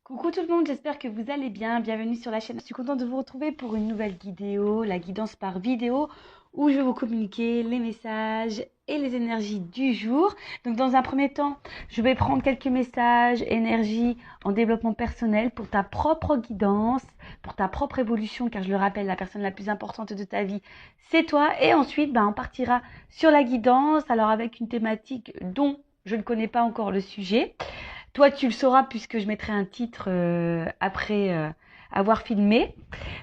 Coucou tout le monde, j'espère que vous allez bien. Bienvenue sur la chaîne. Je suis contente de vous retrouver pour une nouvelle vidéo, la guidance par vidéo, où je vais vous communiquer les messages et les énergies du jour. Donc dans un premier temps, je vais prendre quelques messages, énergie en développement personnel pour ta propre guidance, pour ta propre évolution, car je le rappelle, la personne la plus importante de ta vie, c'est toi. Et ensuite, on partira sur la guidance, alors avec une thématique dont je ne connais pas encore le sujet. Toi, tu le sauras puisque je mettrai un titre après avoir filmé.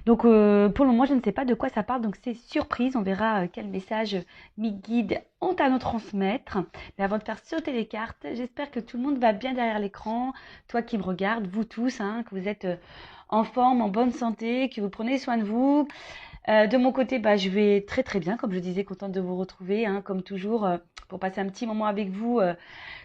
Donc, pour le moment, je ne sais pas de quoi ça parle. Donc, c'est surprise. On verra quel message mes guides ont à nous transmettre. Mais avant de faire sauter les cartes, j'espère que tout le monde va bien derrière l'écran. Toi qui me regardes, vous tous, que vous êtes en forme, en bonne santé, que vous prenez soin de vous. De mon côté, je vais très très bien. Comme je disais, contente de vous retrouver, comme toujours, pour passer un petit moment avec vous.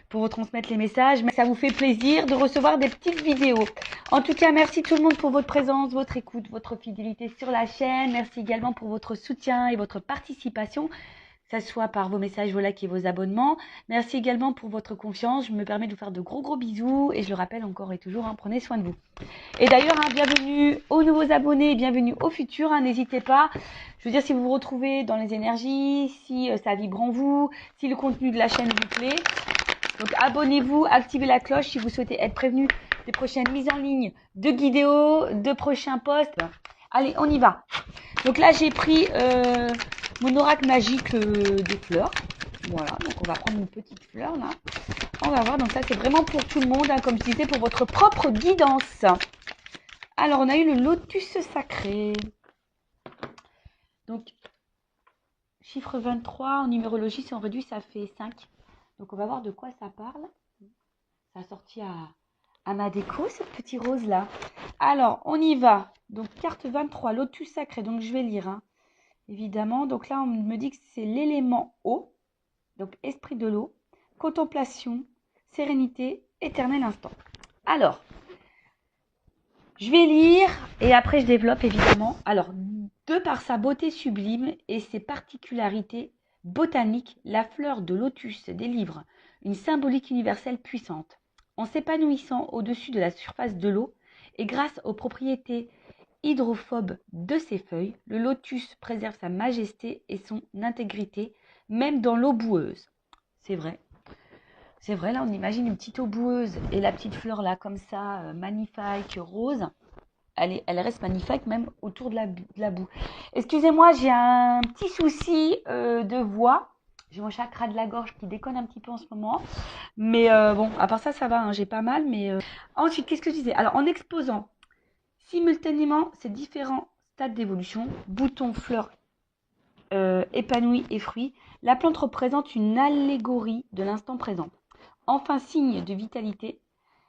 Pour vous transmettre les messages, mais ça vous fait plaisir de recevoir des petites vidéos. En tout cas, merci tout le monde pour votre présence, votre écoute, votre fidélité sur la chaîne. Merci également pour votre soutien et votre participation, que ce soit par vos messages, vos likes et vos abonnements. Merci également pour votre confiance. Je me permets de vous faire de gros bisous et je le rappelle encore et toujours, prenez soin de vous. Et d'ailleurs, bienvenue aux nouveaux abonnés et bienvenue aux futurs. N'hésitez pas. Je veux dire, si vous vous retrouvez dans les énergies, si ça vibre en vous, si le contenu de la chaîne vous plaît. Donc abonnez-vous, activez la cloche si vous souhaitez être prévenu des prochaines mises en ligne de vidéos, de prochains posts. Allez, on y va. Donc là, j'ai pris mon oracle magique des fleurs. Voilà, donc on va prendre une petite fleur là. On va voir, donc ça c'est vraiment pour tout le monde, comme je disais, pour votre propre guidance. Alors, on a eu le lotus sacré. Donc, chiffre 23, en numérologie, si on réduit, ça fait 5. Donc, on va voir de quoi ça parle. Ça a sorti à ma déco, ce petit rose-là. Alors, on y va. Donc, carte 23, lotus sacré. Donc, je vais lire, évidemment. Donc là, on me dit que c'est l'élément eau. Donc, esprit de l'eau, contemplation, sérénité, éternel instant. Alors, je vais lire et après, je développe, évidemment. Alors, de par sa beauté sublime et ses particularités botaniques, la fleur de lotus délivre une symbolique universelle puissante. En s'épanouissant au-dessus de la surface de l'eau et grâce aux propriétés hydrophobes de ses feuilles, le lotus préserve sa majesté et son intégrité, même dans l'eau boueuse. C'est vrai. C'est vrai, là, on imagine une petite eau boueuse et la petite fleur, là, comme ça, magnifique, rose. Elle reste magnifique, même autour de la boue. Excusez-moi, j'ai un petit souci de voix. J'ai mon chakra de la gorge qui déconne un petit peu en ce moment. Mais bon, à part ça, ça va, j'ai pas mal. Mais ensuite, qu'est-ce que je disais? Alors, en exposant simultanément ces différents stades d'évolution, boutons, fleurs, épanouis et fruits, la plante représente une allégorie de l'instant présent. Enfin, signe de vitalité,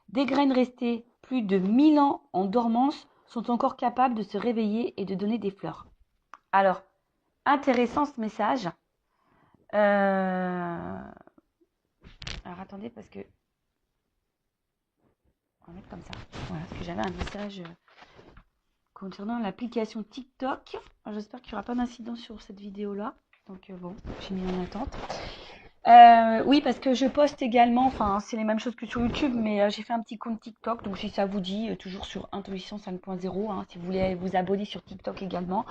des graines restées plus de 1000 ans en dormance sont encore capables de se réveiller et de donner des fleurs. Alors, intéressant ce message. Alors, attendez, parce que... On va mettre comme ça. Voilà, parce que j'avais un message concernant l'application TikTok. J'espère qu'il n'y aura pas d'incident sur cette vidéo-là. Donc, bon, j'ai mis en attente. Oui, parce que je poste également, c'est les mêmes choses que sur YouTube, mais j'ai fait un petit compte TikTok, donc si ça vous dit, toujours sur Intuition 5.0, si vous voulez vous abonner sur TikTok également,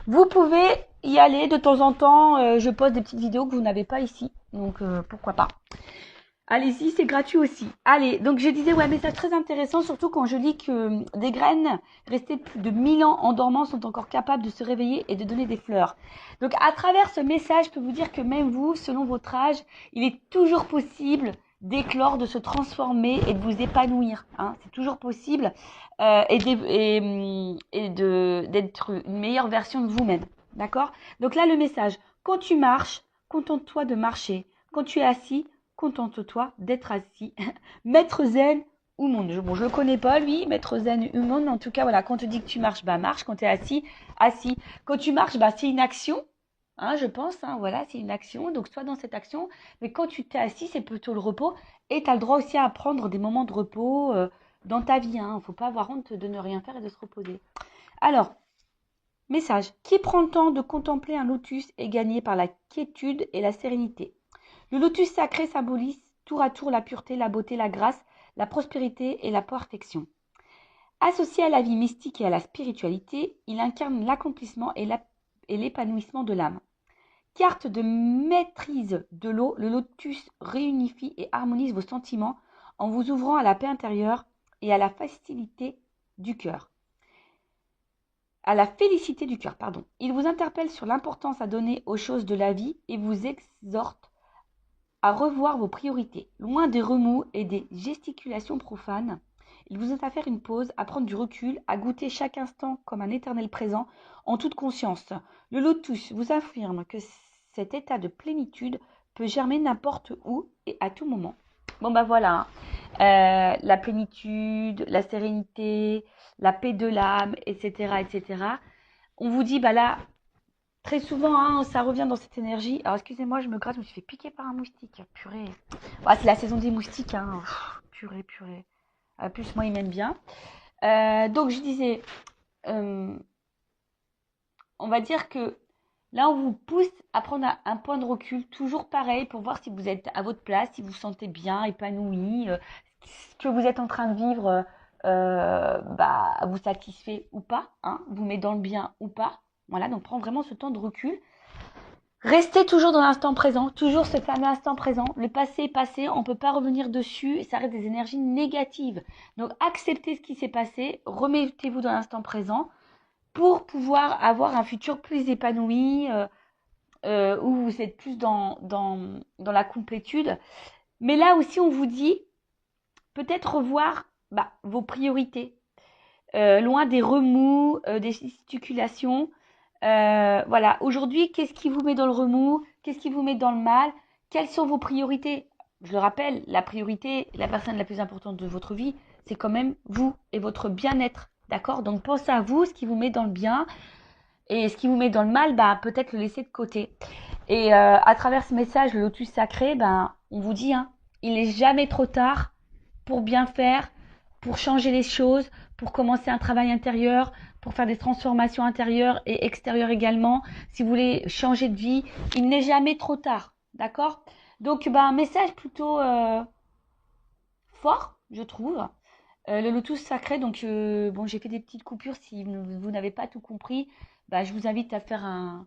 vous pouvez y aller de temps en temps. Je poste des petites vidéos que vous n'avez pas ici, donc pourquoi pas. Allez-y, c'est gratuit aussi. Allez, donc je disais, message très intéressant, surtout quand je lis que des graines restées plus de 1000 ans en dormance sont encore capables de se réveiller et de donner des fleurs. Donc à travers ce message, je peux vous dire que même vous, selon votre âge, il est toujours possible d'éclore, de se transformer et de vous épanouir. C'est toujours possible et d'être une meilleure version de vous-même. D'accord? Donc là, le message, quand tu marches, contente-toi de marcher. Quand tu es assis, contente-toi d'être assis. Maître zen ou monde. Bon, je le connais pas, lui, maître zen ou monde, mais en tout cas, voilà, quand on te dit que tu marches, marche. Quand tu es assis, assis. Quand tu marches, c'est une action, je pense, voilà, c'est une action. Donc, sois dans cette action. Mais quand tu t'es assis, c'est plutôt le repos. Et tu as le droit aussi à prendre des moments de repos dans ta vie. Il ne faut pas avoir honte de ne rien faire et de se reposer. Alors, message. Qui prend le temps de contempler un lotus est gagné par la quiétude et la sérénité. Le lotus sacré symbolise tour à tour la pureté, la beauté, la grâce, la prospérité et la perfection. Associé à la vie mystique et à la spiritualité, il incarne l'accomplissement et l'épanouissement de l'âme. Carte de maîtrise de l'eau, le lotus réunifie et harmonise vos sentiments en vous ouvrant à la paix intérieure et à la facilité du cœur. À la félicité du cœur, pardon. Il vous interpelle sur l'importance à donner aux choses de la vie et vous exhorte à revoir vos priorités. Loin des remous et des gesticulations profanes, il vous invite à faire une pause, à prendre du recul, à goûter chaque instant comme un éternel présent en toute conscience. Le lotus vous affirme que cet état de plénitude peut germer n'importe où et à tout moment. Bon bah voilà, la plénitude, la sérénité, la paix de l'âme, etc., etc. On vous dit, bah là, très souvent, hein, ça revient dans cette énergie. Alors, excusez-moi, je me gratte, je me suis fait piquer par un moustique. Purée. Ouais, c'est la saison des moustiques, hein. Purée, purée. Plus, moi, ils m'aiment bien. Donc, je disais, on va dire que là, on vous pousse à prendre un point de recul, toujours pareil, pour voir si vous êtes à votre place, si vous vous sentez bien, épanoui, ce que vous êtes en train de vivre vous satisfait ou pas, hein, vous met dans le bien ou pas. Voilà, donc prends vraiment ce temps de recul. Restez toujours dans l'instant présent, toujours ce fameux instant présent. Le passé est passé, on ne peut pas revenir dessus et ça reste des énergies négatives. Donc acceptez ce qui s'est passé, remettez-vous dans l'instant présent pour pouvoir avoir un futur plus épanoui, où vous êtes plus dans la complétude. Mais là aussi, on vous dit peut-être revoir vos priorités, loin des remous, des gesticulations. Voilà, aujourd'hui, qu'est-ce qui vous met dans le remous? Qu'est-ce qui vous met dans le mal? Quelles sont vos priorités? Je le rappelle, la priorité, la personne la plus importante de votre vie, c'est quand même vous et votre bien-être. D'accord? Donc pensez à vous, ce qui vous met dans le bien et ce qui vous met dans le mal, peut-être le laisser de côté. Et à travers ce message, le lotus sacré, on vous dit, hein, il n'est jamais trop tard pour bien faire, pour changer les choses, pour commencer un travail intérieur, pour faire des transformations intérieures et extérieures également. Si vous voulez changer de vie, il n'est jamais trop tard. D'accord? Donc, un message plutôt fort, je trouve. Le lotus sacré, donc j'ai fait des petites coupures. Si vous n'avez pas tout compris, je vous invite à faire un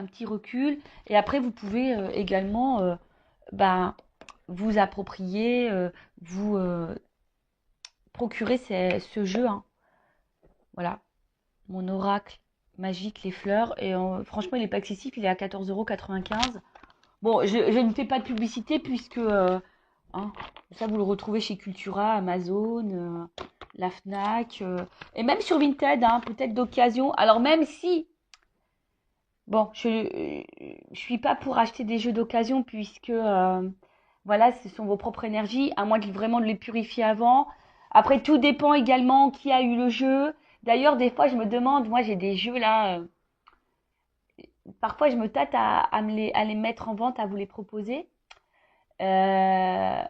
petit recul. Et après, vous pouvez également vous approprier, vous procurer ce jeu. Hein. Voilà, mon oracle magique, les fleurs. Et franchement, il n'est pas excessif, il est à 14,95 €. Bon, je ne fais pas de publicité puisque ça, vous le retrouvez chez Cultura, Amazon, la Fnac, et même sur Vinted, hein, peut-être d'occasion. Alors même si, bon, je suis pas pour acheter des jeux d'occasion puisque, voilà, ce sont vos propres énergies, à moins vraiment de les purifier avant. Après, tout dépend également qui a eu le jeu. D'ailleurs, des fois, je me demande, moi j'ai des jeux là, parfois je me tâte à les mettre en vente, à vous les proposer. Mais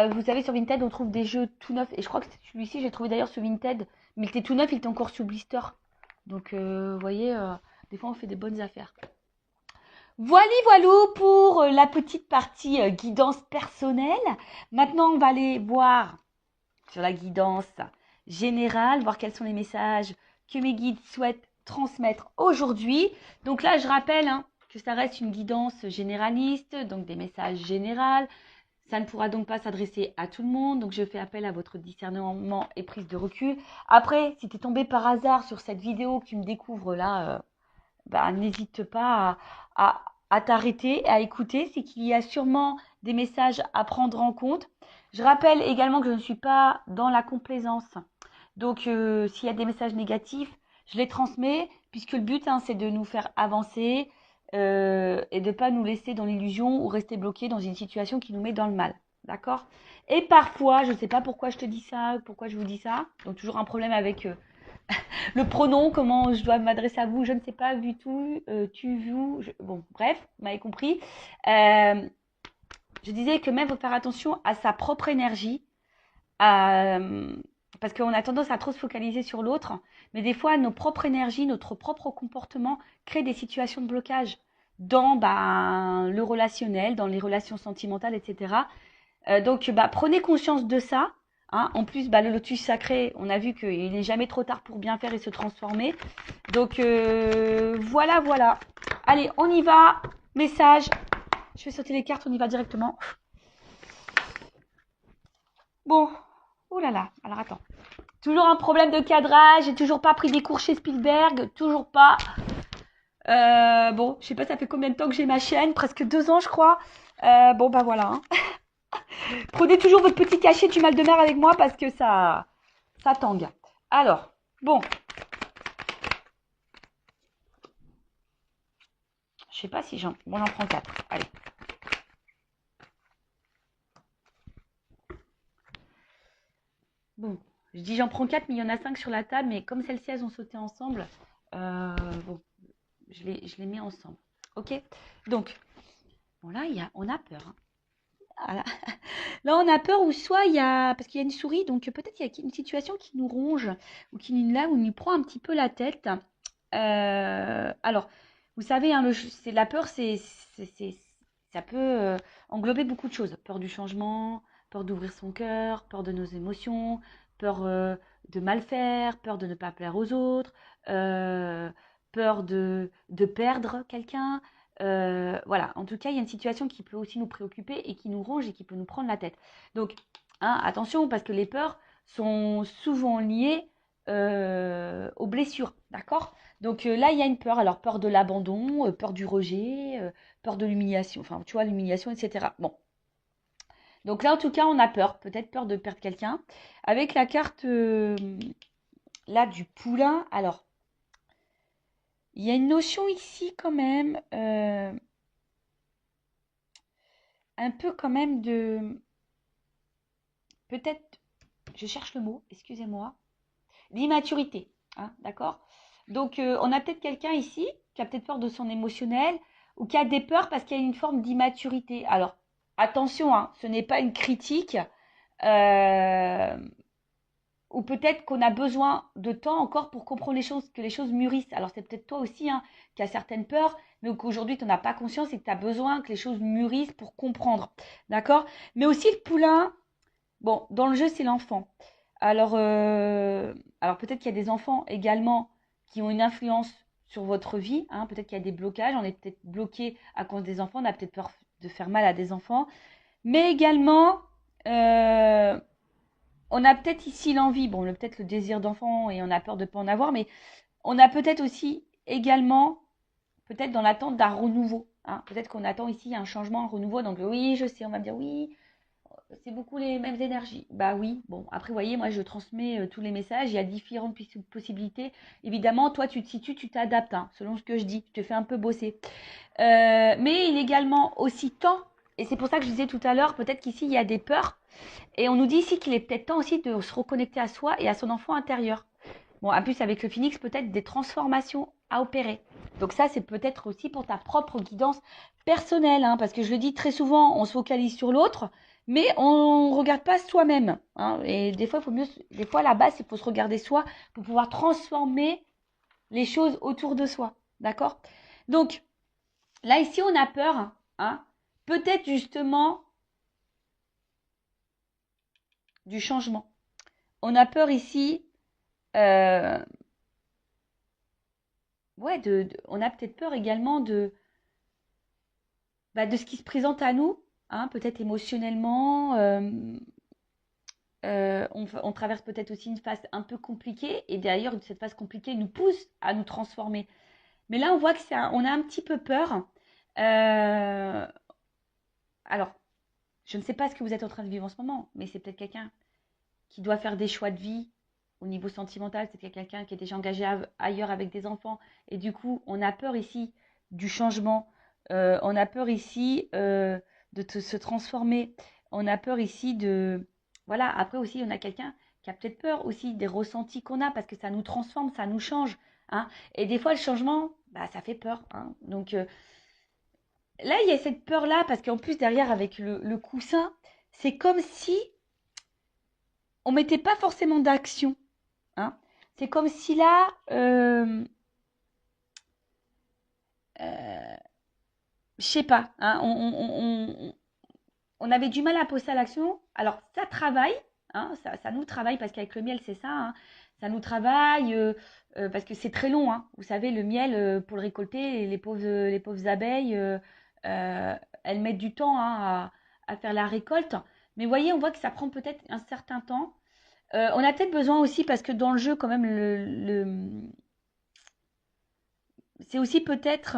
vous savez, sur Vinted, on trouve des jeux tout neufs. Et je crois que celui-ci, j'ai trouvé d'ailleurs sur Vinted. Mais il était tout neuf, il était encore sous blister. Donc, vous voyez, des fois, on fait des bonnes affaires. Voilou pour la petite partie guidance personnelle. Maintenant, on va aller voir sur la guidance générale, voir quels sont les messages que mes guides souhaitent transmettre aujourd'hui. Donc là, je rappelle que ça reste une guidance généraliste, donc des messages généraux. Ça ne pourra donc pas s'adresser à tout le monde, donc je fais appel à votre discernement et prise de recul. Après, si tu es tombé par hasard sur cette vidéo que tu me découvres là, n'hésite pas à t'arrêter, à écouter. C'est qu'il y a sûrement des messages à prendre en compte. Je rappelle également que je ne suis pas dans la complaisance. Donc, s'il y a des messages négatifs, je les transmets, puisque le but, c'est de nous faire avancer et de ne pas nous laisser dans l'illusion ou rester bloqué dans une situation qui nous met dans le mal. D'accord? Et parfois, je ne sais pas pourquoi je te dis ça, pourquoi je vous dis ça. Donc, toujours un problème avec le pronom, comment je dois m'adresser à vous, je ne sais pas, vu tout, tu, vous. Bon, bref, vous m'avez compris. Je disais que même, il faut faire attention à sa propre énergie. Parce qu'on a tendance à trop se focaliser sur l'autre, mais des fois, nos propres énergies, notre propre comportement créent des situations de blocage dans le relationnel, dans les relations sentimentales, etc. Donc, prenez conscience de ça. Hein. En plus, bah, le lotus sacré, on a vu qu'il n'est jamais trop tard pour bien faire et se transformer. Donc, voilà, voilà. Allez, on y va. Message. Je vais sauter les cartes, on y va directement. Bon. Oh là là. Alors, attends. Toujours un problème de cadrage. J'ai toujours pas pris des cours chez Spielberg. Toujours pas. Bon, je sais pas, ça fait combien de temps que j'ai ma chaîne. Presque 2 ans, je crois. Bon, bah voilà. Hein. Prenez toujours votre petit cachet du mal de mer avec moi parce que ça tangue. Alors, bon. Je sais pas si j'en prends 4. Allez. Bon, je dis j'en prends 4, mais il y en a 5 sur la table. Mais comme celles-ci, elles ont sauté ensemble, bon, je les mets ensemble. Ok. Donc, bon là, on a peur. Hein. Voilà. Là, on a peur ou soit il y a, parce qu'il y a une souris, donc peut-être il y a une situation qui nous ronge ou qui nous prend un petit peu la tête. Alors, vous savez, hein, la peur, ça peut englober beaucoup de choses. Peur du changement, peur d'ouvrir son cœur, peur de nos émotions, peur de mal faire, peur de ne pas plaire aux autres, peur de perdre quelqu'un. Voilà, en tout cas, il y a une situation qui peut aussi nous préoccuper et qui nous ronge et qui peut nous prendre la tête. Donc, hein, attention, parce que les peurs sont souvent liées aux blessures, d'accord? Donc là, il y a une peur. Alors, peur de l'abandon, peur du rejet, peur de l'humiliation, enfin, tu vois, l'humiliation, etc. Bon. Donc là, en tout cas, on a peur, peut-être peur de perdre quelqu'un. Avec la carte, là, du poulain, alors, il y a une notion ici quand même, un peu quand même de... Peut-être, je cherche le mot, excusez-moi, l'immaturité, hein, d'accord? Donc, on a peut-être quelqu'un ici qui a peut-être peur de son émotionnel ou qui a des peurs parce qu'il y a une forme d'immaturité. Alors, attention, hein, ce n'est pas une critique euh, ou peut-être qu'on a besoin de temps encore pour comprendre les choses, que les choses mûrissent. Alors, c'est peut-être toi aussi hein, qui as certaines peurs, mais qu'aujourd'hui, tu n'en as pas conscience et que tu as besoin que les choses mûrissent pour comprendre, d'accord? Mais aussi le poulain, bon, dans le jeu, c'est l'enfant. Alors, alors peut-être qu'il y a des enfants également qui ont une influence sur votre vie. Hein. Peut-être qu'il y a des blocages. On est peut-être bloqué à cause des enfants. On a peut-être peur de faire mal à des enfants. Mais également, euh, on a peut-être ici l'envie. Bon, peut-être le désir d'enfant et on a peur de ne pas en avoir. Mais on a peut-être aussi également, peut-être dans l'attente d'un renouveau. Hein. Peut-être qu'on attend ici un changement, un renouveau. Donc oui, je sais, on va me dire oui, c'est beaucoup les mêmes énergies. Bah oui, bon, après, vous voyez, moi, je transmets tous les messages. Il y a différentes possibilités. Évidemment, toi, tu te situes, tu t'adaptes, hein, selon ce que je dis. Tu te fais un peu bosser. Mais il est également aussi temps, et c'est pour ça que je disais tout à l'heure, peut-être qu'ici, il y a des peurs. Et on nous dit ici qu'il est peut-être temps aussi de se reconnecter à soi et à son enfant intérieur. Bon, en plus, avec le phénix, peut-être des transformations à opérer. Donc ça, c'est peut-être aussi pour ta propre guidance personnelle, hein, parce que je le dis très souvent, on se focalise sur l'autre, mais on ne regarde pas soi-même. Hein, et des fois, des fois, à la base, il faut se regarder soi pour pouvoir transformer les choses autour de soi. D'accord? Donc, là, ici, on a peur, hein, peut-être justement du changement. On a peur ici euh, ouais, on a peut-être peur également de ce qui se présente à nous, hein, peut-être émotionnellement. On traverse peut-être aussi une phase un peu compliquée et d'ailleurs cette phase compliquée nous pousse à nous transformer. Mais là, on voit que on a un petit peu peur. Euh, alors, je ne sais pas ce que vous êtes en train de vivre en ce moment, mais c'est peut-être quelqu'un qui doit faire des choix de vie au niveau sentimental, c'est peut-être quelqu'un qui est déjà engagé ailleurs avec des enfants. Et du coup, on a peur ici du changement. On a peur ici se transformer. On a peur ici de... Voilà, après aussi, on a quelqu'un qui a peut-être peur aussi des ressentis qu'on a parce que ça nous transforme, ça nous change. Hein. Et des fois, le changement, bah, ça fait peur. Hein. Donc là, il y a cette peur-là parce qu'en plus, derrière, avec le coussin, c'est comme si on mettait pas forcément d'action. Hein. C'est comme si là, je sais pas, hein, on avait du mal à passer à l'action. Alors, ça travaille, hein, ça nous travaille, parce qu'avec le miel, c'est ça, hein, ça nous travaille, parce que c'est très long, hein. Vous savez, le miel, pour le récolter, les pauvres abeilles, euh, elles mettent du temps, hein, à faire la récolte. Mais vous voyez, on voit que ça prend peut-être un certain temps. On a peut-être besoin aussi, parce que dans le jeu, quand même, c'est aussi peut-être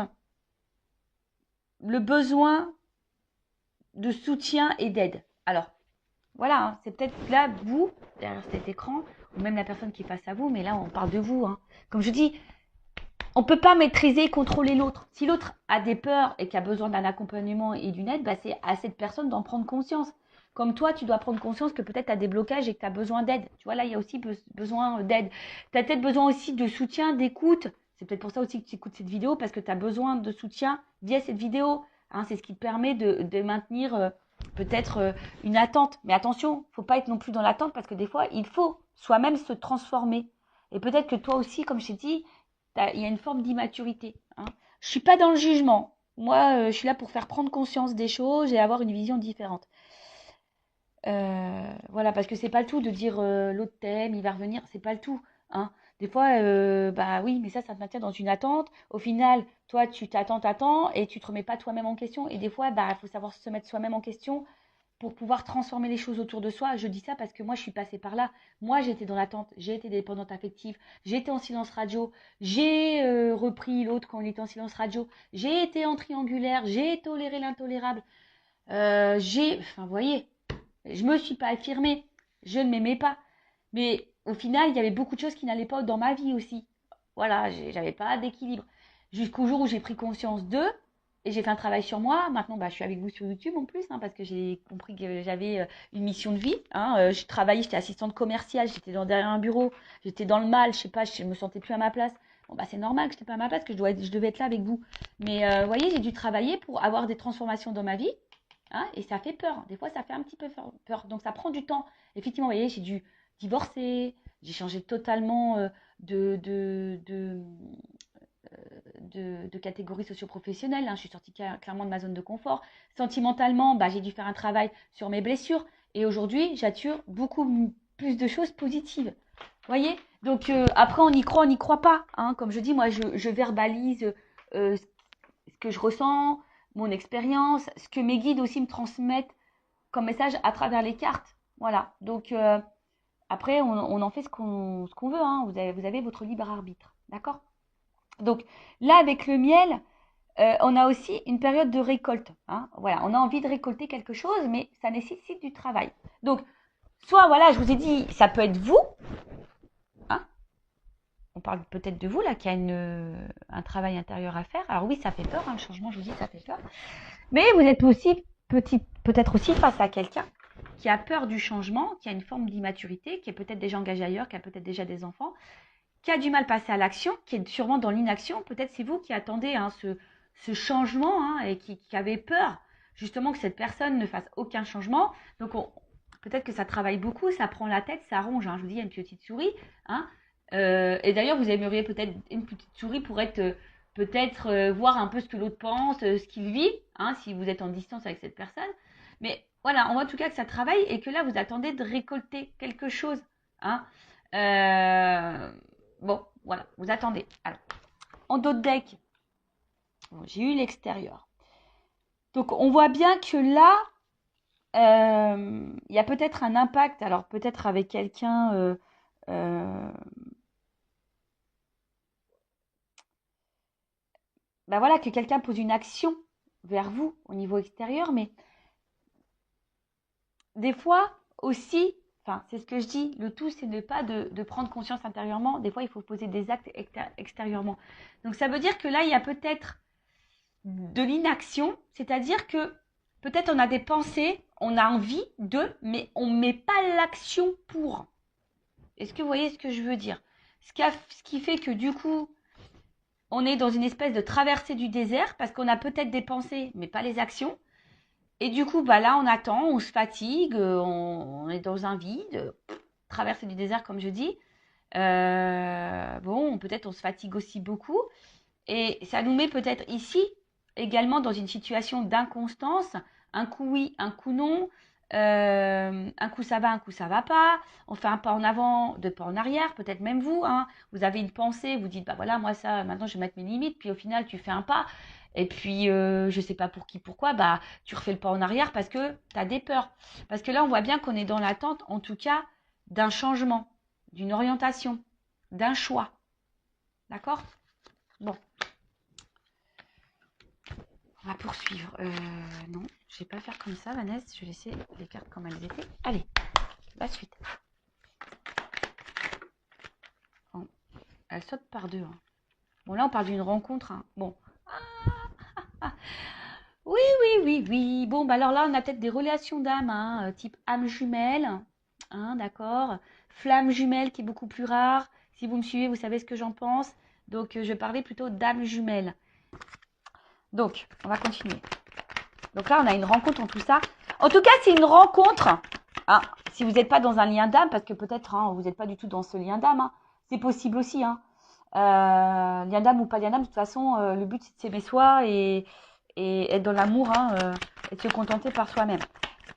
le besoin de soutien et d'aide. Alors, voilà, hein, c'est peut-être là, vous, derrière cet écran, ou même la personne qui est face à vous, mais là, on parle de vous, hein. Comme je dis, on ne peut pas maîtriser et contrôler l'autre. Si l'autre a des peurs et qui a besoin d'un accompagnement et d'une aide, bah, c'est à cette personne d'en prendre conscience. Comme toi, tu dois prendre conscience que peut-être tu as des blocages et que tu as besoin d'aide. Tu vois, là, il y a aussi besoin d'aide. Tu as peut-être besoin aussi de soutien, d'écoute. C'est peut-être pour ça aussi que tu écoutes cette vidéo, parce que tu as besoin de soutien via cette vidéo. Hein, c'est ce qui te permet de maintenir peut-être une attente. Mais attention, il ne faut pas être non plus dans l'attente, parce que des fois, il faut soi-même se transformer. Et peut-être que toi aussi, comme je t'ai dit, il y a une forme d'immaturité. Hein. Je ne suis pas dans le jugement. Moi, je suis là pour faire prendre conscience des choses et avoir une vision différente. Voilà, parce que c'est pas le tout de dire l'autre thème, il va revenir, c'est pas le tout. Hein. Des fois, bah oui, mais ça te maintient dans une attente. Au final, toi, tu t'attends, et tu te remets pas toi-même en question. Et des fois, bah, il faut savoir se mettre soi-même en question pour pouvoir transformer les choses autour de soi. Je dis ça parce que moi, je suis passée par là. Moi, j'étais dans l'attente, j'ai été dépendante affective, j'étais en silence radio, j'ai repris l'autre quand on était en silence radio, j'ai été en triangulaire, j'ai toléré l'intolérable, enfin, vous voyez, je me suis pas affirmée, je ne m'aimais pas. Mais au final, il y avait beaucoup de choses qui n'allaient pas dans ma vie aussi. Voilà, j'avais pas d'équilibre. Jusqu'au jour où j'ai pris conscience d'eux et j'ai fait un travail sur moi. Maintenant, bah, je suis avec vous sur YouTube en plus, hein, parce que j'ai compris que j'avais une mission de vie. Hein. Je travaillais, j'étais assistante commerciale, j'étais derrière un bureau, j'étais dans le mal, je sais pas, je me sentais plus à ma place. Bon, bah, c'est normal que je n'étais pas à ma place, que je devais être là avec vous. Mais vous voyez, j'ai dû travailler pour avoir des transformations dans ma vie. Hein, et ça fait peur. Des fois, ça fait un petit peu peur. Donc, ça prend du temps. Effectivement, vous voyez, j'ai dû divorcer. J'ai changé totalement de, de, de, de catégorie socio-professionnelle. Hein. Je suis sortie clairement de ma zone de confort. Sentimentalement, bah, j'ai dû faire un travail sur mes blessures. Et aujourd'hui, j'attire beaucoup plus de choses positives. Vous voyez? Donc, après, on n'y croit pas. Hein. Comme je dis, moi, je verbalise ce que je ressens, mon expérience, ce que mes guides aussi me transmettent comme message à travers les cartes. Voilà. Donc, après, on en fait ce qu'on veut. Hein. Vous avez votre libre arbitre. D'accord? Donc, là, avec le miel, on a aussi une période de récolte. Hein. Voilà. On a envie de récolter quelque chose, mais ça nécessite du travail. Donc, soit, voilà, je vous ai dit, ça peut être vous. Hein. On parle peut-être de vous, là, qui a un travail intérieur à faire. Alors oui, ça fait peur. Hein, le changement, je vous dis, ça fait peur. Mais vous êtes aussi peut-être aussi face à quelqu'un qui a peur du changement, qui a une forme d'immaturité, qui est peut-être déjà engagé ailleurs, qui a peut-être déjà des enfants, qui a du mal à passer à l'action, qui est sûrement dans l'inaction. Peut-être c'est vous qui attendez hein, ce changement hein, et qui avez peur justement que cette personne ne fasse aucun changement. Donc peut-être que ça travaille beaucoup, ça prend la tête, ça ronge. Hein. Je vous dis, il y a une petite souris. Hein. Et d'ailleurs, vous aimeriez peut-être une petite souris pour être peut-être voir un peu ce que l'autre pense, ce qu'il vit, hein, si vous êtes en distance avec cette personne. Mais voilà, on voit en tout cas que ça travaille et que là, vous attendez de récolter quelque chose. Hein. Bon, voilà, vous attendez. Alors, en dos de deck, bon, j'ai eu l'extérieur. Donc, on voit bien que là, il y a peut-être un impact, alors peut-être avec quelqu'un... ben voilà, que quelqu'un pose une action vers vous au niveau extérieur, mais des fois aussi, enfin c'est ce que je dis, le tout c'est de pas de prendre conscience intérieurement, des fois il faut poser des actes extérieurement. Donc ça veut dire que là il y a peut-être de l'inaction, c'est-à-dire que peut-être on a des pensées, on a envie de, mais on ne met pas l'action pour. Est-ce que vous voyez ce que je veux dire? Ce qui fait que du coup, on est dans une espèce de traversée du désert parce qu'on a peut-être des pensées, mais pas les actions. Et du coup, bah là, on attend, on se fatigue, on est dans un vide, traversée du désert, comme je dis. Bon, peut-être on se fatigue aussi beaucoup. Et ça nous met peut-être ici également dans une situation d'inconstance, un coup oui, un coup non. Un coup ça va, un coup ça va pas. On fait un pas en avant, deux pas en arrière, peut-être même vous. Hein, vous avez une pensée, vous dites, bah voilà, moi ça, maintenant je vais mettre mes limites. Puis au final, tu fais un pas. Et puis, je sais pas pour qui, pourquoi, bah tu refais le pas en arrière parce que tu as des peurs. Parce que là, on voit bien qu'on est dans l'attente, en tout cas, d'un changement, d'une orientation, d'un choix. D'accord? Bon, on va poursuivre. Non, je vais pas faire comme ça, Vanessa. Je vais laisser les cartes comme elles étaient. Allez, la suite. Bon, elle saute par deux. Hein. Bon, là, on parle d'une rencontre. Hein. Bon. Ah, oui, oui, oui, oui. Bon, bah alors là, on a peut-être des relations d'âme, hein, type âme jumelle. Hein, d'accord. Flamme jumelle qui est beaucoup plus rare. Si vous me suivez, vous savez ce que j'en pense. Donc, je parlais plutôt d'âme jumelle. Donc, on va continuer. Donc là, on a une rencontre en tout ça. En tout cas, c'est une rencontre. Hein, si vous n'êtes pas dans un lien d'âme, parce que peut-être hein, vous n'êtes pas du tout dans ce lien d'âme, hein, c'est possible aussi. Hein. Lien d'âme ou pas lien d'âme, de toute façon, le but c'est de s'aimer soi et être dans l'amour hein, et de se contenter par soi-même.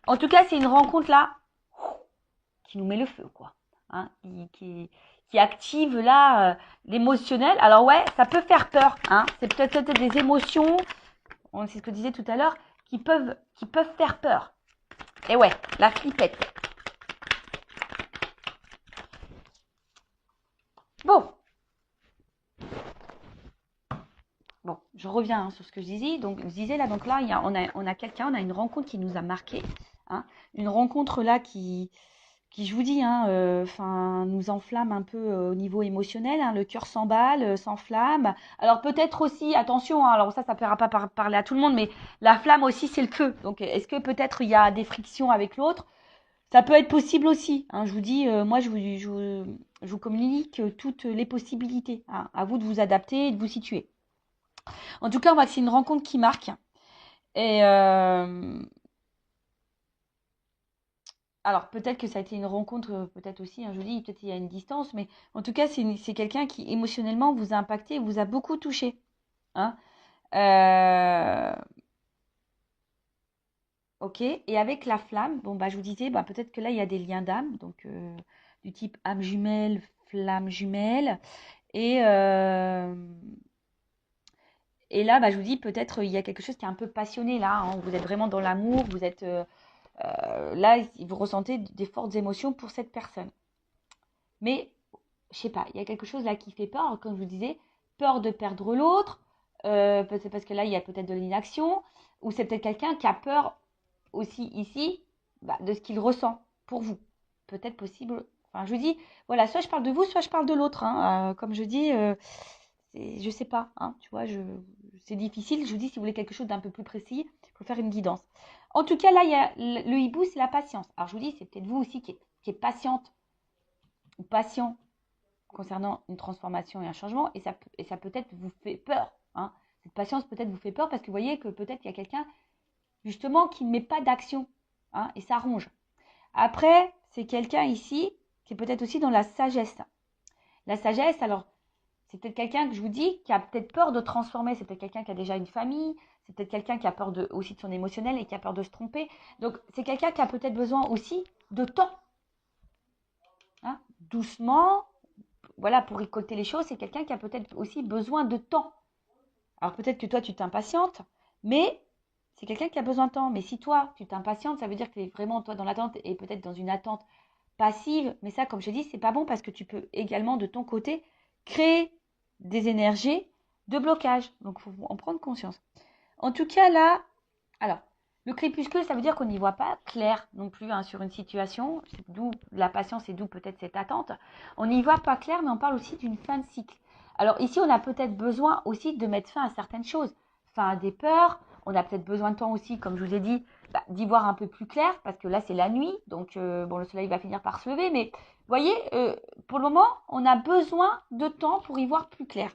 En tout cas, c'est une rencontre là qui nous met le feu, quoi. Hein, qui active là l'émotionnel. Alors ouais, ça peut faire peur. Hein, c'est peut-être des émotions, c'est ce que je disais tout à l'heure, qui peuvent faire peur. Et ouais, la flippette. Bon. Bon, je reviens hein, sur ce que je disais. Donc, je disais là, donc là, on a quelqu'un, on a une rencontre qui nous a marqué. Hein, une rencontre là qui je vous dis, hein, nous enflamme un peu au niveau émotionnel. Hein, le cœur s'emballe, s'enflamme. Alors peut-être aussi, attention, hein, alors ça ne plaira pas parler à tout le monde, mais la flamme aussi, c'est le feu. Donc, est-ce que peut-être il y a des frictions avec l'autre? Ça peut être possible aussi. Hein, je vous dis, moi, je vous communique toutes les possibilités. Hein, à vous de vous adapter et de vous situer. En tout cas, on voit que c'est une rencontre qui marque. Et alors, peut-être que ça a été une rencontre, peut-être aussi, hein, je vous dis, peut-être il y a une distance, mais en tout cas, c'est quelqu'un qui émotionnellement vous a impacté, vous a beaucoup touché. Hein. Euh, ok, et avec la flamme, bon, bah, je vous disais, bah, peut-être que là, il y a des liens d'âme, donc du type âme jumelle, flamme jumelle. Et, euh, et là, bah, je vous dis, peut-être il y a quelque chose qui est un peu passionné là. Hein, vous êtes vraiment dans l'amour, vous êtes là, vous ressentez des fortes émotions pour cette personne. Mais, je sais pas, il y a quelque chose là qui fait peur, comme je vous disais, peur de perdre l'autre, peut-être parce que là, il y a peut-être de l'inaction, ou c'est peut-être quelqu'un qui a peur aussi ici bah, de ce qu'il ressent pour vous. Peut-être possible. Enfin, je vous dis, voilà, soit je parle de vous, soit je parle de l'autre. Hein. Comme je dis, je sais pas, hein, tu vois, c'est difficile. Je vous dis, si vous voulez quelque chose d'un peu plus précis, il faut faire une guidance. En tout cas, là, il y a le hibou, c'est la patience. Alors, je vous dis, c'est peut-être vous aussi qui êtes patiente ou patient concernant une transformation et un changement, et ça peut-être vous fait peur. Hein. Cette patience peut-être vous fait peur parce que vous voyez que peut-être il y a quelqu'un, justement, qui ne met pas d'action, hein, et ça ronge. Après, c'est quelqu'un ici qui est peut-être aussi dans la sagesse. La sagesse, alors, c'est peut-être quelqu'un que je vous dis qui a peut-être peur de transformer. C'est peut-être quelqu'un qui a déjà une famille. C'est peut-être quelqu'un qui a peur aussi de son émotionnel et qui a peur de se tromper. Donc, c'est quelqu'un qui a peut-être besoin aussi de temps. Hein, doucement, voilà, pour récolter les choses, c'est quelqu'un qui a peut-être aussi besoin de temps. Alors, peut-être que toi, tu t'impatientes, mais c'est quelqu'un qui a besoin de temps. Mais si toi, tu t'impatientes, ça veut dire que tu es vraiment, toi, dans l'attente et peut-être dans une attente passive. Mais ça, comme je dis, c'est pas bon parce que tu peux également, de ton côté, créer des énergies de blocage. Donc, il faut en prendre conscience. En tout cas, là, alors, le crépuscule, ça veut dire qu'on n'y voit pas clair non plus hein, sur une situation. C'est d'où la patience et d'où peut-être cette attente. On n'y voit pas clair, mais on parle aussi d'une fin de cycle. Alors ici, on a peut-être besoin aussi de mettre fin à certaines choses. Fin à des peurs. On a peut-être besoin de temps aussi, comme je vous ai dit, bah, d'y voir un peu plus clair, parce que là, c'est la nuit. Donc, bon, le soleil va finir par se lever. Mais vous voyez, pour le moment, on a besoin de temps pour y voir plus clair.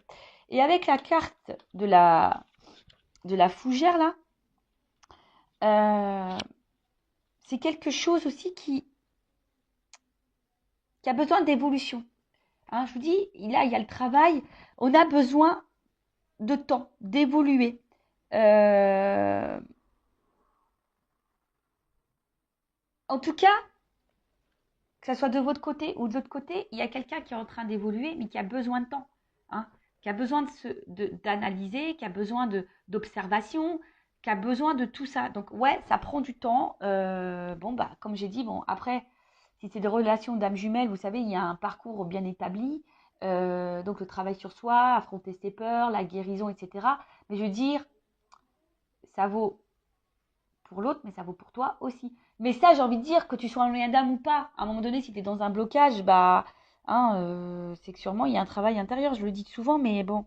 Et avec la carte de la fougère, là, c'est quelque chose aussi qui a besoin d'évolution. Hein, je vous dis, là, il y a le travail. On a besoin de temps, d'évoluer. En tout cas, que ce soit de votre côté ou de l'autre côté, il y a quelqu'un qui est en train d'évoluer, mais qui a besoin de temps, hein, qui a besoin d'analyser, qui a besoin d'observation, qui a besoin de tout ça. Donc, ouais, ça prend du temps. Bon, bah, comme j'ai dit, bon, après, si c'est des relations d'âme jumelle, vous savez, il y a un parcours bien établi. Donc, le travail sur soi, affronter ses peurs, la guérison, etc. Mais je veux dire, ça vaut pour l'autre, mais ça vaut pour toi aussi. Mais ça, j'ai envie de dire que tu sois un lien d'âme ou pas, à un moment donné, si tu es dans un blocage, bah, hein, c'est que sûrement il y a un travail intérieur. Je le dis souvent, mais bon.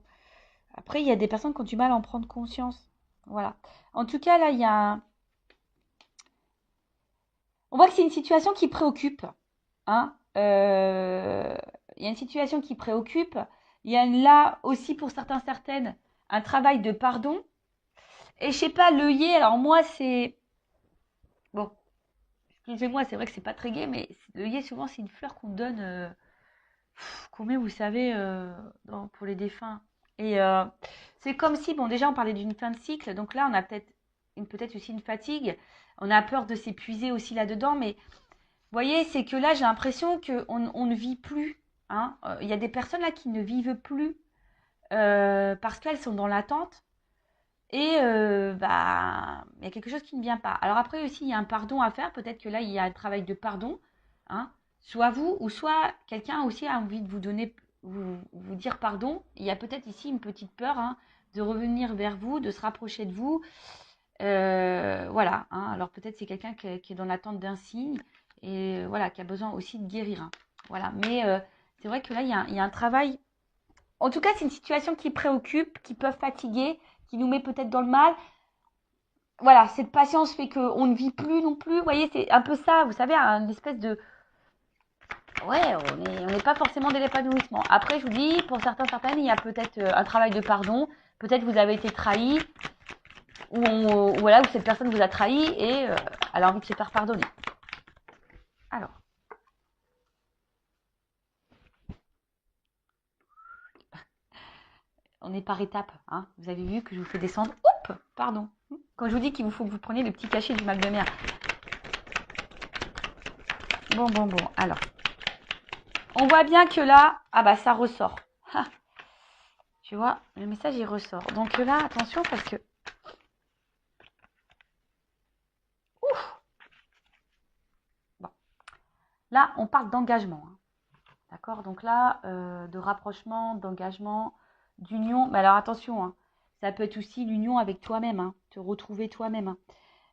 Après, il y a des personnes qui ont du mal à en prendre conscience. Voilà. En tout cas, là, il y a on voit que c'est une situation qui préoccupe. Hein. Il y a une situation qui préoccupe. Il y a là aussi, pour certains, certaines, un travail de pardon. Et je sais pas, l'œillet, alors moi, c'est... Bon, excusez-moi, c'est vrai que c'est pas très gai, mais l'œillet, souvent, c'est une fleur qu'on donne, qu'on met, vous savez, pour les défunts. Et c'est comme si, bon, déjà, on parlait d'une fin de cycle, donc là, on a peut-être aussi une fatigue. On a peur de s'épuiser aussi là-dedans, mais vous voyez, c'est que là, j'ai l'impression qu'on ne vit plus. Hein. Il y a des personnes là qui ne vivent plus parce qu'elles sont dans l'attente. Et bah, il y a quelque chose qui ne vient pas. Alors après aussi, il y a un pardon à faire. Peut-être que là, il y a un travail de pardon. Hein. Soit vous, ou soit quelqu'un aussi a envie de vous donner, vous dire pardon. Il y a peut-être ici une petite peur, hein, de revenir vers vous, de se rapprocher de vous. Voilà. Hein. Alors peut-être c'est quelqu'un qui est dans l'attente d'un signe et voilà, qui a besoin aussi de guérir. Hein. Voilà. Mais c'est vrai que là, il y a un travail. En tout cas, c'est une situation qui préoccupe, qui peut fatiguer, qui nous met peut-être dans le mal. Voilà, cette patience fait qu'on ne vit plus non plus. Vous voyez, c'est un peu ça, vous savez, une espèce de... Ouais, on n'est pas forcément dans l'épanouissement. Après, je vous dis, pour certains, certaines, il y a peut-être un travail de pardon. Peut-être vous avez été trahi, voilà, où cette personne vous a trahi et elle a envie de se faire pardonner. Alors. On est par étapes. Hein. Vous avez vu que je vous fais descendre. Oups, pardon. Quand je vous dis qu'il vous faut que vous preniez le petit cachet du mal de mer. Bon. Alors, on voit bien que là, ah bah ça ressort. Ha. Tu vois, le message il ressort. Donc là, attention parce que... Ouf. Bon. Là, on parle d'engagement. Hein. D'accord. Donc là, de rapprochement, d'engagement, d'union. Mais alors attention, hein. Ça peut être aussi l'union avec toi-même. Hein. Te retrouver toi-même.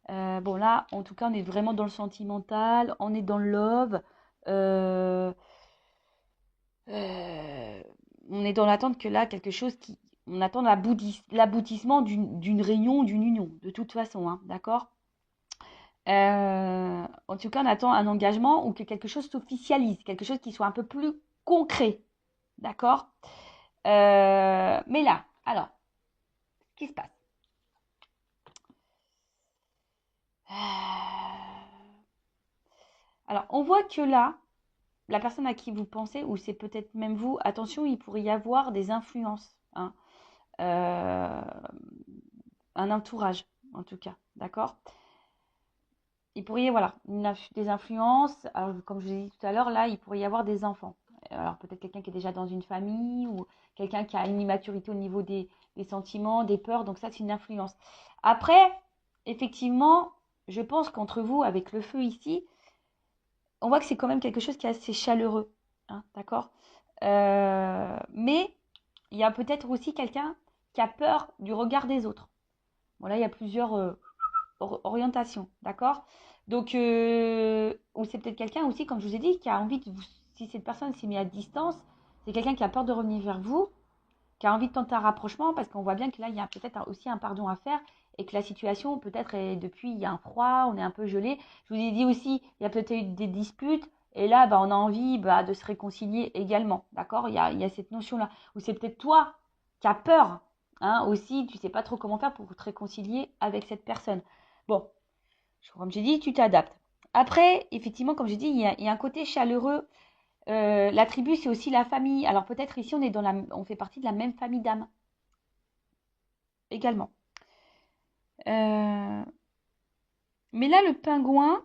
Hein. Bon là, en tout cas, on est vraiment dans le sentimental, on est dans le love, euh, euh, on est dans l'attente que là, quelque chose qui... On attend l'aboutissement d'une réunion, d'une union, de toute façon, hein, d'accord. En tout cas, on attend un engagement ou que quelque chose s'officialise, quelque chose qui soit un peu plus concret, d'accord. Mais là, alors, ce qui se passe. Alors, on voit que là, la personne à qui vous pensez, ou c'est peut-être même vous, attention, il pourrait y avoir des influences, hein, euh, un entourage en tout cas, d'accord. Il pourrait y avoir voilà, des influences, alors, comme je vous ai dit tout à l'heure, là, il pourrait y avoir des enfants. Alors peut-être quelqu'un qui est déjà dans une famille, ou quelqu'un qui a une immaturité au niveau des sentiments, des peurs, donc ça c'est une influence. Après, effectivement, je pense qu'entre vous, avec le feu ici, on voit que c'est quand même quelque chose qui est assez chaleureux, hein, d'accord. Mais il y a peut-être aussi quelqu'un qui a peur du regard des autres. Bon, là, il y a plusieurs orientations, d'accord. Donc, ou c'est peut-être quelqu'un aussi, comme je vous ai dit, qui a envie de vous, si cette personne s'est mise à distance, c'est quelqu'un qui a peur de revenir vers vous, qui a envie de tenter un rapprochement, parce qu'on voit bien que là, il y a peut-être aussi un pardon à faire, et que la situation, peut-être, est depuis, il y a un froid, on est un peu gelé. Je vous ai dit aussi, il y a peut-être eu des disputes, et là, bah, on a envie de se réconcilier également, d'accord. Il y a cette notion-là. Ou c'est peut-être toi qui as peur, hein, aussi, tu sais pas trop comment faire pour te réconcilier avec cette personne. Bon, comme j'ai dit, tu t'adaptes. Après, effectivement, comme j'ai dit, il y a un côté chaleureux. La tribu, c'est aussi la famille. Alors peut-être ici, on fait partie de la même famille d'âmes également. Mais là, le pingouin,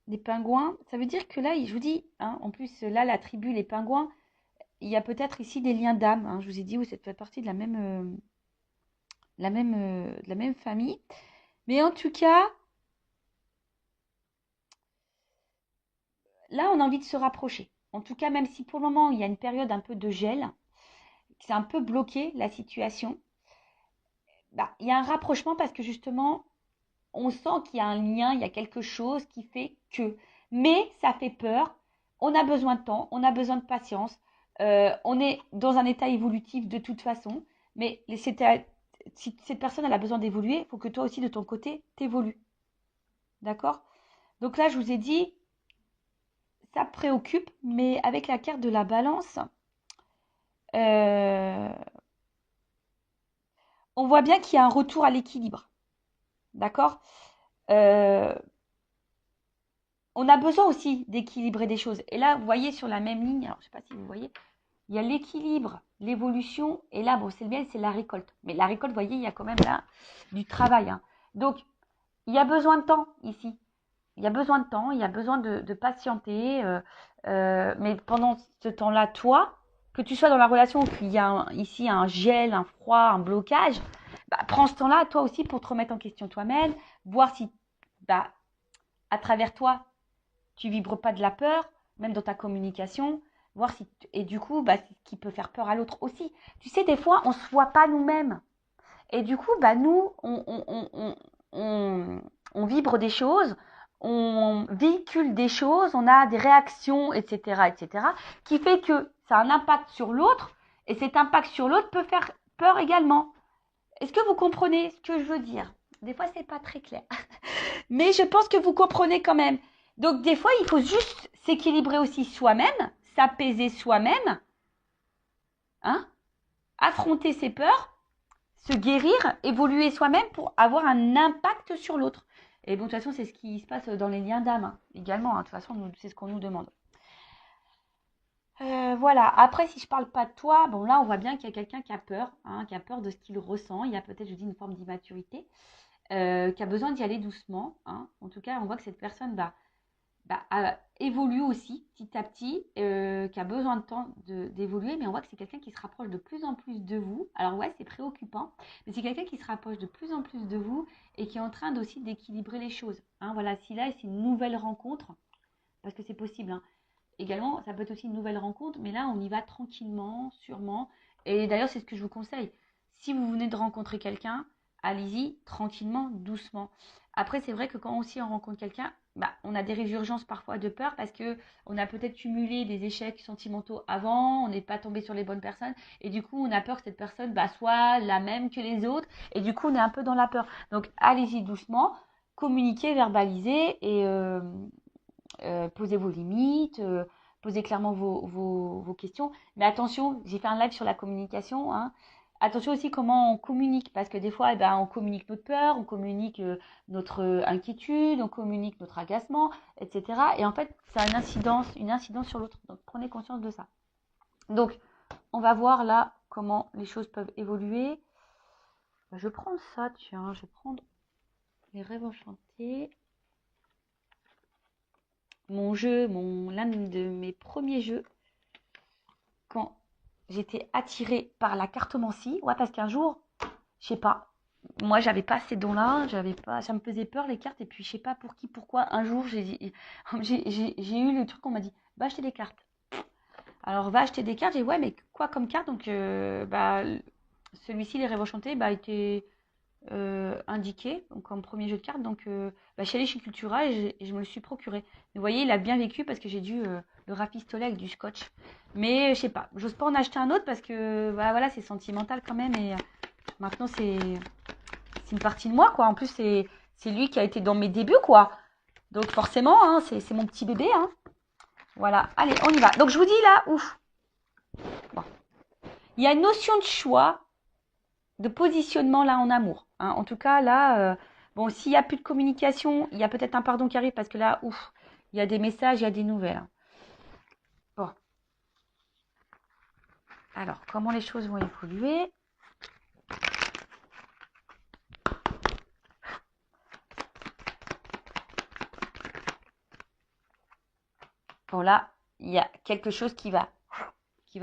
des pingouins, ça veut dire que là, je vous dis, hein, en plus, là, la tribu, les pingouins, il y a peut-être ici des liens d'âme. Hein, je vous ai dit, oui, ça fait partie de de la même famille. Mais en tout cas, là, on a envie de se rapprocher. En tout cas, même si pour le moment, il y a une période un peu de gel, c'est un peu bloqué la situation, bah, il y a un rapprochement parce que justement, on sent qu'il y a un lien, il y a quelque chose qui fait que. Mais ça fait peur. On a besoin de temps, on a besoin de patience. On est dans un état évolutif de toute façon. Mais si cette personne elle a besoin d'évoluer, il faut que toi aussi de ton côté t'évolues. D'accord? Donc là, je vous ai dit, ça préoccupe, mais avec la carte de la balance, euh, on voit bien qu'il y a un retour à l'équilibre. D'accord? Euh, on a besoin aussi d'équilibrer des choses. Et là, vous voyez sur la même ligne, alors je ne sais pas si vous voyez, il y a l'équilibre, l'évolution, et là, bon, c'est le miel, c'est la récolte. Mais la récolte, vous voyez, il y a quand même là du travail. Hein. Donc, il y a besoin de temps ici. Il y a besoin de temps, il y a besoin de patienter. Mais pendant ce temps-là, toi, que tu sois dans la relation où il y a ici un gel, un froid, un blocage, bah, prends ce temps-là, toi aussi, pour te remettre en question toi-même, voir si, bah, à travers toi, tu vibres pas de la peur, même dans ta communication, voir si et du coup, bah, c'est ce qui peut faire peur à l'autre aussi. Tu sais, des fois, on se voit pas nous-mêmes. Et du coup, bah, nous, on vibre des choses, on véhicule des choses, on a des réactions, etc., qui fait que ça a un impact sur l'autre, et cet impact sur l'autre peut faire peur également. Est-ce que vous comprenez ce que je veux dire? Des fois, c'est pas très clair. Mais je pense que vous comprenez quand même. Donc, des fois, il faut juste s'équilibrer aussi soi-même, s'apaiser soi-même, hein, affronter ses peurs, se guérir, évoluer soi-même pour avoir un impact sur l'autre. Et bon, de toute façon, c'est ce qui se passe dans les liens d'âme hein, également. Hein. De toute façon, c'est ce qu'on nous demande. Voilà. Après, si je parle pas de toi, bon là, on voit bien qu'il y a quelqu'un qui a peur, hein, qui a peur de ce qu'il ressent. Il y a peut-être, je dis, une forme d'immaturité, qui a besoin d'y aller doucement. Hein. En tout cas, on voit que cette personne évolue aussi petit à petit, qui a besoin de temps d'évoluer, mais on voit que c'est quelqu'un qui se rapproche de plus en plus de vous. Alors ouais, c'est préoccupant, mais c'est quelqu'un qui se rapproche de plus en plus de vous et qui est en train aussi d'équilibrer les choses. Hein, voilà, si là, c'est une nouvelle rencontre, parce que c'est possible. Hein. Également, ça peut être aussi une nouvelle rencontre, mais là, on y va tranquillement, sûrement. Et d'ailleurs, c'est ce que je vous conseille. Si vous venez de rencontrer quelqu'un, allez-y tranquillement, doucement. Après, c'est vrai que quand aussi on rencontre quelqu'un, bah, on a des résurgences parfois de peur parce que on a peut-être cumulé des échecs sentimentaux avant, on n'est pas tombé sur les bonnes personnes et du coup on a peur que cette personne bah, soit la même que les autres et du coup on est un peu dans la peur. Donc allez-y doucement, communiquez, verbalisez et posez vos limites, posez clairement vos questions. Mais attention, j'ai fait un live sur la communication. Hein. Attention aussi comment on communique, parce que des fois, eh ben, on communique notre peur, on communique notre inquiétude, on communique notre agacement, etc. Et en fait, ça a une incidence sur l'autre. Donc, prenez conscience de ça. Donc, on va voir là comment les choses peuvent évoluer. Je vais prendre ça, tiens, je vais prendre les rêves enchantés. L'un de mes premiers jeux, quand j'étais attirée par la cartomancie, ouais, parce qu'un jour, je sais pas, moi j'avais pas ces dons-là, ça me faisait peur les cartes, et puis je sais pas pour qui, pourquoi, un jour j'ai eu le truc, on m'a dit, va acheter des cartes. Alors va acheter des cartes, j'ai dit, ouais, mais quoi comme carte? Donc, celui-ci, les rêves enchantés, était indiqué donc comme premier jeu de cartes. Donc, je suis allée chez Cultura et je me le suis procuré. Mais vous voyez, il a bien vécu parce que j'ai dû le rafistoler avec du scotch. Mais je sais pas, j'ose pas en acheter un autre parce que voilà, c'est sentimental quand même. Et maintenant, c'est une partie de moi, quoi. En plus, c'est lui qui a été dans mes débuts, quoi. Donc, forcément, hein, c'est mon petit bébé. Hein. Voilà, allez, on y va. Donc, je vous dis là, ouf. Bon. Il y a une notion de choix de positionnement là en amour. Hein. En tout cas, là, bon, s'il n'y a plus de communication, il y a peut-être un pardon qui arrive parce que là, ouf, il y a des messages, il y a des nouvelles. Hein. Bon. Alors, comment les choses vont évoluer? bon là, il y a quelque chose qui va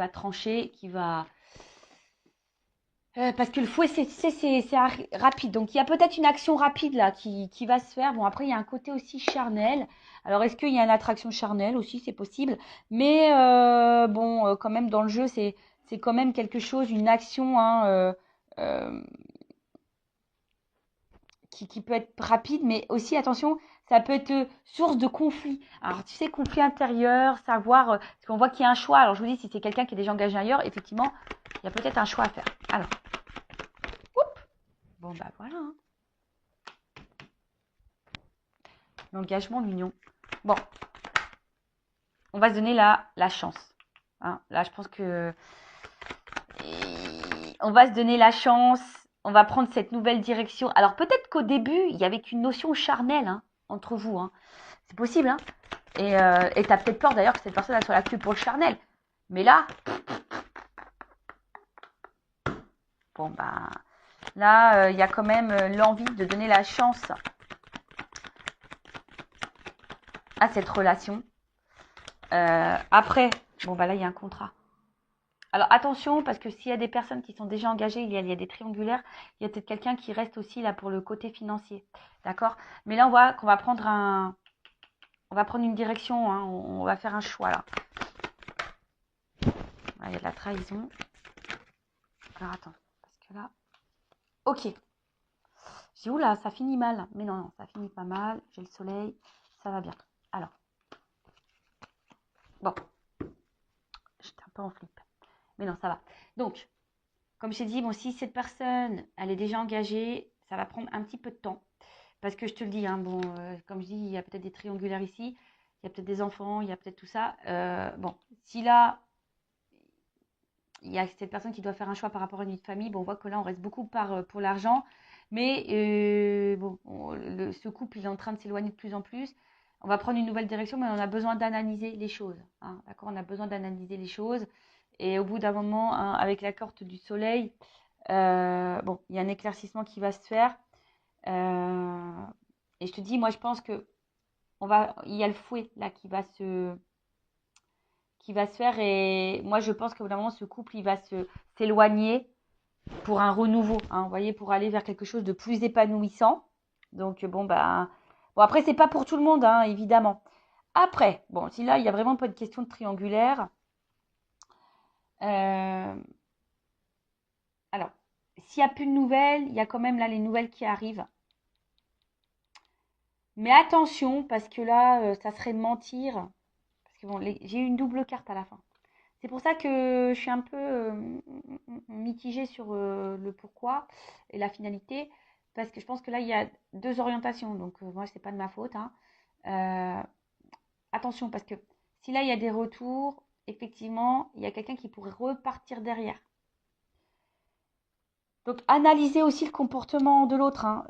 trancher, qui va... parce que le fouet, c'est rapide. Donc, il y a peut-être une action rapide là qui va se faire. Bon, après, il y a un côté aussi charnel. Alors, est-ce qu'il y a une attraction charnelle aussi? C'est possible. Mais bon, quand même, dans le jeu, c'est quand même quelque chose, une action hein, euh, qui peut être rapide. Mais aussi, attention, ça peut être source de conflit. Alors, tu sais, conflit intérieur, savoir... parce qu'on voit qu'il y a un choix. Alors, je vous dis, si c'est quelqu'un qui est déjà engagé ailleurs, effectivement, il y a peut-être un choix à faire. Alors, bon, bah voilà. Hein. L'engagement, l'union. Bon, on va se donner la chance. Hein. Là, je pense que on va se donner la chance. On va prendre cette nouvelle direction. Alors, peut-être qu'au début, il y avait qu'une notion charnelle hein, entre vous. Hein. C'est possible. Hein. Et tu as peut-être peur d'ailleurs que cette personne elle soit là que pour le charnel. Mais là, bon, bah, là, il y a quand même l'envie de donner la chance à cette relation. Après, bon, bah là, il y a un contrat. Alors attention, parce que s'il y a des personnes qui sont déjà engagées, il y a des triangulaires, il y a peut-être quelqu'un qui reste aussi là pour le côté financier. D'accord? Mais là, on voit qu'on va prendre une direction, hein, on va faire un choix là. Là, il y a de la trahison. Alors attends, parce que là. Ok. Je dis, oula, ça finit mal. Mais non, non, ça finit pas mal. J'ai le soleil, ça va bien. Alors. Bon. J'étais un peu en flip. Mais non, ça va. Donc, comme j'ai dit, bon, si cette personne, elle est déjà engagée, ça va prendre un petit peu de temps. Parce que je te le dis, hein, bon, comme je dis, il y a peut-être des triangulaires ici, il y a peut-être des enfants, il y a peut-être tout ça. Bon, si là, il y a cette personne qui doit faire un choix par rapport à une vie de famille, bon, on voit que là, on reste beaucoup pour l'argent. Mais bon, ce couple, il est en train de s'éloigner de plus en plus. On va prendre une nouvelle direction, mais on a besoin d'analyser les choses. Hein, d'accord? On a besoin d'analyser les choses. Et au bout d'un moment, hein, avec la carte du soleil, bon, il y a un éclaircissement qui va se faire. Et je te dis, moi, je pense que il y a le fouet là qui va se faire. Et moi, je pense qu'au bout d'un moment, ce couple, il va s'éloigner pour un renouveau. Hein, vous voyez, pour aller vers quelque chose de plus épanouissant. Donc, bon, bah, bon, après, c'est pas pour tout le monde, hein, évidemment. Après, bon, si là, il y a vraiment pas de question de triangulaire. Alors, s'il n'y a plus de nouvelles, il y a quand même là les nouvelles qui arrivent. Mais attention, parce que là, ça serait mentir. Parce que bon, j'ai eu une double carte à la fin. C'est pour ça que je suis un peu mitigée sur le pourquoi et la finalité. Parce que je pense que là, il y a deux orientations. Donc, moi, c'est pas de ma faute. Hein. Attention, parce que si là, il y a des retours, effectivement, il y a quelqu'un qui pourrait repartir derrière. Donc, analysez aussi le comportement de l'autre. Hein.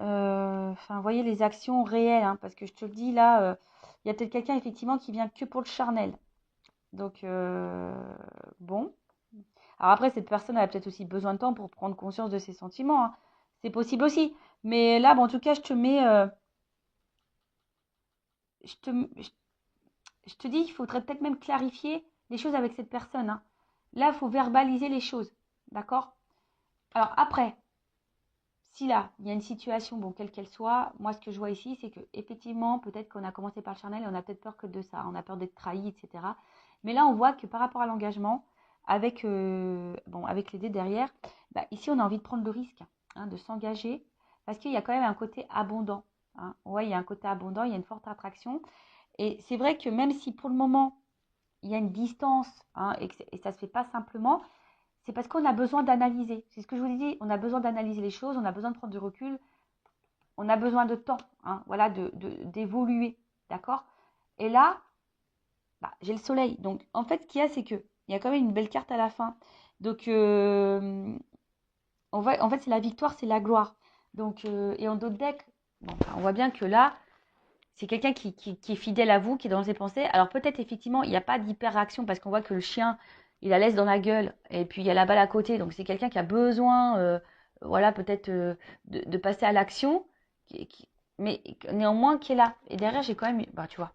Enfin, voyez les actions réelles. Hein, parce que je te le dis, là, il y a peut-être quelqu'un, effectivement, qui vient que pour le charnel. Donc, bon. Alors après, cette personne a peut-être aussi besoin de temps pour prendre conscience de ses sentiments. Hein. C'est possible aussi. Mais là, bon, en tout cas, je te mets... je te dis, il faudrait peut-être même clarifier les choses avec cette personne. Hein. Là, il faut verbaliser les choses. D'accord? Alors après, si là, il y a une situation, bon, quelle qu'elle soit, moi, ce que je vois ici, c'est que effectivement, peut-être qu'on a commencé par le charnel et on a peut-être peur que de ça. On a peur d'être trahi, etc. Mais là, on voit que par rapport à l'engagement, avec, avec les dés derrière, bah, ici, on a envie de prendre le risque hein, de s'engager parce qu'il y a quand même un côté abondant. Hein. Ouais, il y a un côté abondant, il y a une forte attraction. Et c'est vrai que même si pour le moment, il y a une distance hein, et ça ne se fait pas simplement, c'est parce qu'on a besoin d'analyser. C'est ce que je vous ai dit, on a besoin d'analyser les choses, on a besoin de prendre du recul, on a besoin de temps, hein, voilà, d'évoluer, d'accord? Et là, bah, j'ai le soleil. Donc, en fait, ce qu'il y a, c'est qu'il y a quand même une belle carte à la fin. Donc, en fait, c'est la victoire, c'est la gloire. Donc, et en d'autres decks, bon, bah, on voit bien que là, c'est quelqu'un qui est fidèle à vous, qui est dans ses pensées. Alors peut-être effectivement, il n'y a pas d'hyper-réaction parce qu'on voit que le chien, il la laisse dans la gueule. Et puis il y a la balle à côté. Donc c'est quelqu'un qui a besoin, voilà, peut-être de passer à l'action. Mais néanmoins qui est là. Et derrière, j'ai quand même, bah tu vois.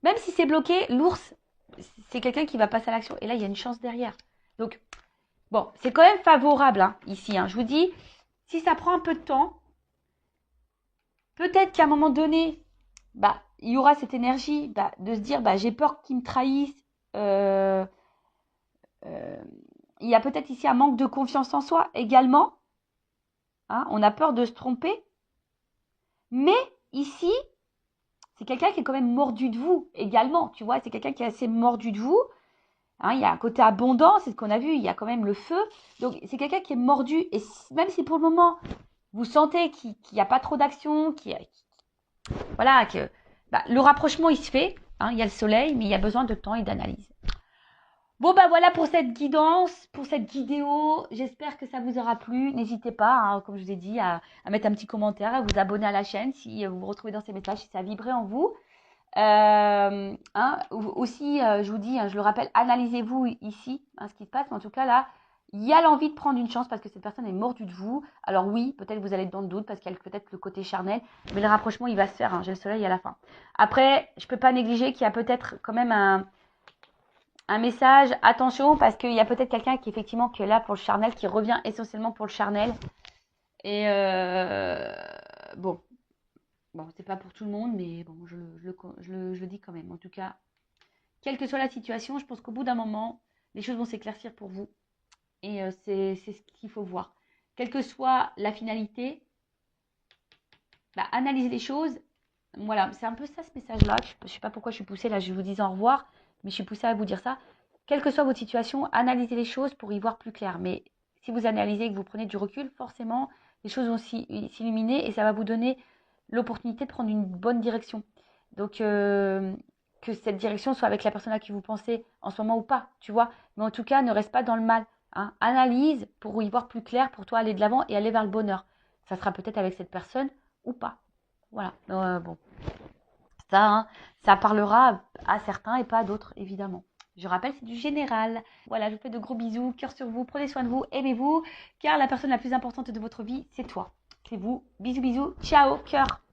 Même si c'est bloqué, l'ours, c'est quelqu'un qui va passer à l'action. Et là, il y a une chance derrière. Donc, bon, c'est quand même favorable hein, ici. Hein. Je vous dis, si ça prend un peu de temps, peut-être qu'à un moment donné, bah, il y aura cette énergie bah, de se dire, bah, j'ai peur qu'ils me trahissent. Euh, euh, il y a peut-être ici un manque de confiance en soi également. Hein, on a peur de se tromper. Mais ici, c'est quelqu'un qui est quand même mordu de vous également. Tu vois, c'est quelqu'un qui est assez mordu de vous. Hein, il y a un côté abondant, c'est ce qu'on a vu, il y a quand même le feu. Donc, c'est quelqu'un qui est mordu. Et même si pour le moment, vous sentez qu'il n'y a pas trop d'action, voilà, que bah, le rapprochement, il se fait. Hein, il y a le soleil, mais il y a besoin de temps et d'analyse. Bon, bah voilà pour cette guidance, pour cette vidéo. J'espère que ça vous aura plu. N'hésitez pas, hein, comme je vous ai dit, à mettre un petit commentaire, à vous abonner à la chaîne si vous vous retrouvez dans ces messages, si ça a vibré en vous. Hein, aussi, je vous dis, hein, je le rappelle, analysez-vous ici, hein, ce qui se passe. Mais en tout cas, là, il y a l'envie de prendre une chance parce que cette personne est mordue de vous. Alors oui, peut-être vous allez être dans le doute parce qu'il y a peut-être le côté charnel. Mais le rapprochement, il va se faire. Hein, j'ai le soleil à la fin. Après, je ne peux pas négliger qu'il y a peut-être quand même un message. Attention parce qu'il y a peut-être quelqu'un qui effectivement qui est là pour le charnel, qui revient essentiellement pour le charnel. Et bon. Bon, c'est pas pour tout le monde, mais bon, je le dis quand même. En tout cas, quelle que soit la situation, je pense qu'au bout d'un moment, les choses vont s'éclaircir pour vous. Et c'est ce qu'il faut voir. Quelle que soit la finalité, bah, analysez les choses. Voilà, c'est un peu ça ce message-là. Je ne sais pas pourquoi je suis poussée, là je vous dis au revoir, mais je suis poussée à vous dire ça. Quelle que soit votre situation, analysez les choses pour y voir plus clair. Mais si vous analysez et que vous prenez du recul, forcément, les choses vont s'illuminer et ça va vous donner l'opportunité de prendre une bonne direction. Donc, que cette direction soit avec la personne à qui vous pensez en ce moment ou pas, tu vois. Mais en tout cas, ne reste pas dans le mal. Hein. Analyse pour y voir plus clair, pour toi aller de l'avant et aller vers le bonheur. Ça sera peut-être avec cette personne ou pas. Voilà. Bon, ça, hein, ça parlera à certains et pas à d'autres, évidemment. Je rappelle, c'est du général. Voilà, je vous fais de gros bisous, cœur sur vous, prenez soin de vous, aimez-vous, car la personne la plus importante de votre vie, c'est toi. C'est vous. Bisous, bisous, ciao, cœur.